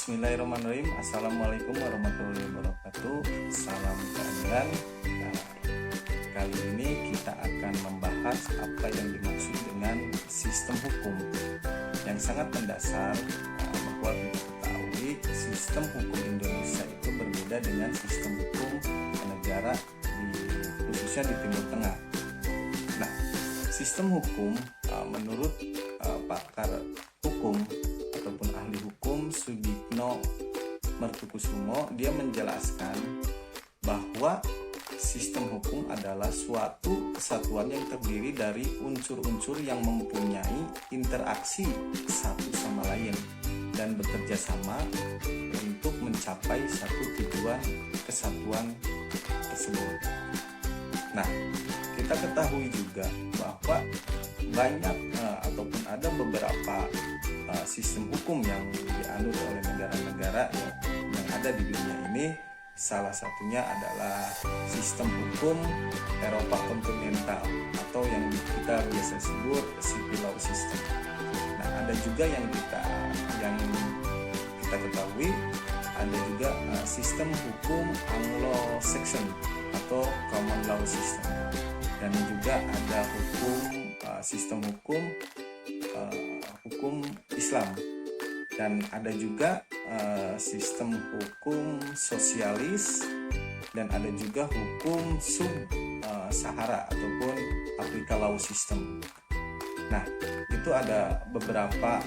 Bismillahirrahmanirrahim. Assalamualaikum warahmatullahi wabarakatuh. Salam keadilan. Nah, kali ini kita akan membahas apa yang dimaksud dengan sistem hukum yang sangat mendasar, bahwa kita ketahui sistem hukum Indonesia itu berbeda dengan sistem hukum negara khususnya di Timur Tengah. Nah, sistem hukum menurut pakar hukum ataupun ahli hukum Sudikno Mertukusumo, dia menjelaskan bahwa sistem hukum adalah suatu kesatuan yang terdiri dari unsur-unsur yang mempunyai interaksi satu sama lain dan bekerja sama untuk mencapai satu tujuan kesatuan tersebut. Nah, kita ketahui juga bahwa banyak ataupun ada beberapa sistem hukum yang dianut oleh negara-negara yang ada di dunia ini. Salah satunya adalah sistem hukum Eropa kontinental atau yang kita biasa sebut civil law system. Nah, ada juga yang kita ketahui, ada juga sistem hukum Anglo-Saxon atau common law system, dan juga ada sistem hukum Islam, dan ada juga sistem hukum sosialis, dan ada juga hukum sub-Sahara ataupun Afrika Law System. Nah, itu ada beberapa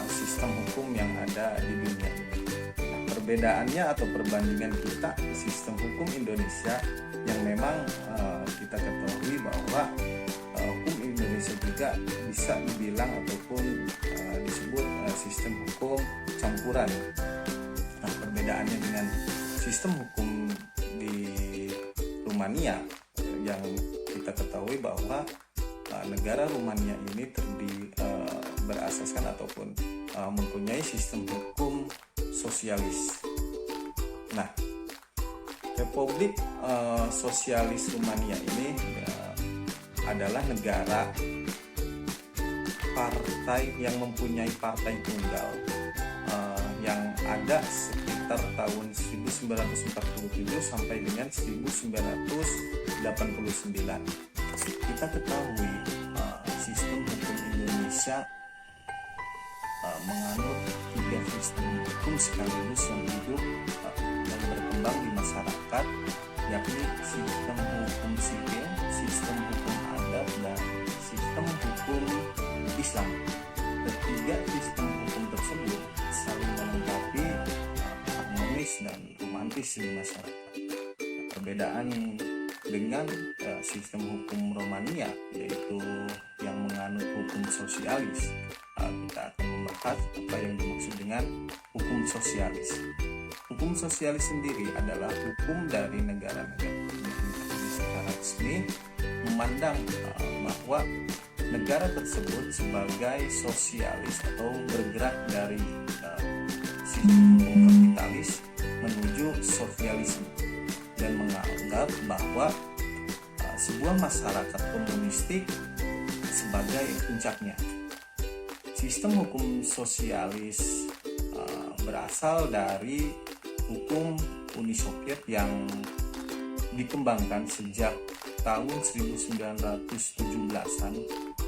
sistem hukum yang ada di dunia ini. Nah, perbedaannya atau perbandingan kita sistem hukum Indonesia yang memang kita ketahui bahwa hukum Indonesia juga bisa dibilang ataupun disebut sistem hukum campuran. Nah, perbedaannya dengan sistem hukum di Rumania yang kita ketahui bahwa negara Rumania ini berasaskan ataupun mempunyai sistem hukum sosialis. Nah, Republik Sosialis Rumania ini adalah negara partai yang mempunyai partai tunggal yang ada sekitar tahun 1947 sampai dengan 1989. Kita ketahui sistem hukum Indonesia menganut 3 sistem hukum sekaligus yang hidup dan berkembang di masyarakat, yakni sistem hukum sipil, sistem hukum adat, dan sistem hukum Islam. Ketiga sistem hukum tersebut saling melengkapi, harmonis dan romantis di masyarakat. Perbedaan dengan sistem hukum Romania, yaitu yang menganut hukum sosialis, kita akan membahas apa yang dimaksud dengan hukum sosialis. Hukum sosialis sendiri adalah hukum dari negara-negara yang secara resmi memandang bahwa negara tersebut sebagai sosialis atau bergerak dari sistem hukum kapitalis menuju sosialisme, dan menganggap bahwa sebuah masyarakat komunistik sebagai puncaknya. Sistem hukum sosialis berasal dari hukum Uni Soviet yang dikembangkan sejak tahun 1917-an,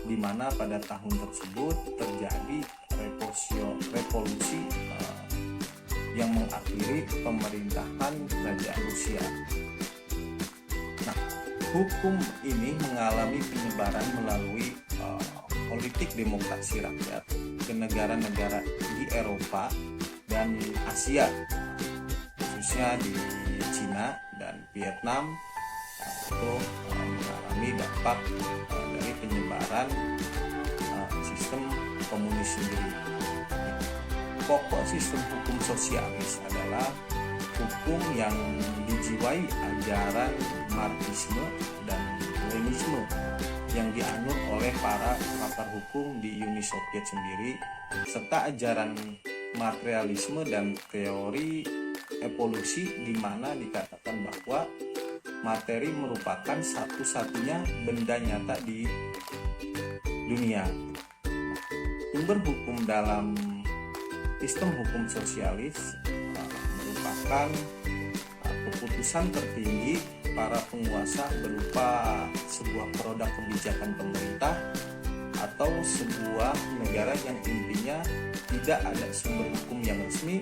di mana pada tahun tersebut terjadi revolusi yang mengakhiri pemerintahan kerajaan Rusia. Nah, hukum ini mengalami penyebaran melalui politik demokrasi rakyat ke negara-negara di Eropa dan Asia, khususnya di Cina dan Vietnam, itu mengalami dampak dari penyebaran sistem komunis sendiri. Pokok sistem hukum sosialis adalah hukum yang dijiwai ajaran Marxisme dan Leninisme yang dianut oleh para pakar hukum di Uni Soviet sendiri, serta ajaran materialisme dan teori evolusi, di mana dikatakan bahwa materi merupakan satu-satunya benda nyata di dunia. Sumber hukum dalam sistem hukum sosialis merupakan keputusan tertinggi para penguasa berupa sebuah produk kebijakan pemerintah atau sebuah negara yang intinya tidak ada sumber hukum yang resmi,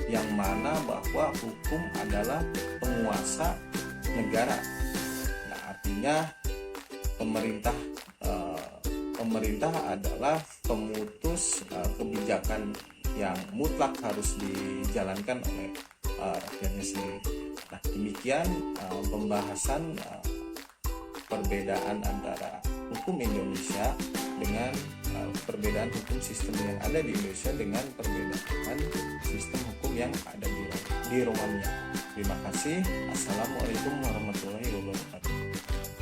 yang mana bahwa hukum adalah penguasa negara. Nah, artinya pemerintah adalah pemutus kebijakan yang mutlak harus dijalankan oleh rakyatnya sendiri. Nah, demikian pembahasan perbedaan antara hukum Indonesia dengan perbedaan hukum sistem yang ada di Indonesia dengan perbedaan sistem hukum yang ada di Romania. Terima kasih. Assalamualaikum warahmatullahi wabarakatuh.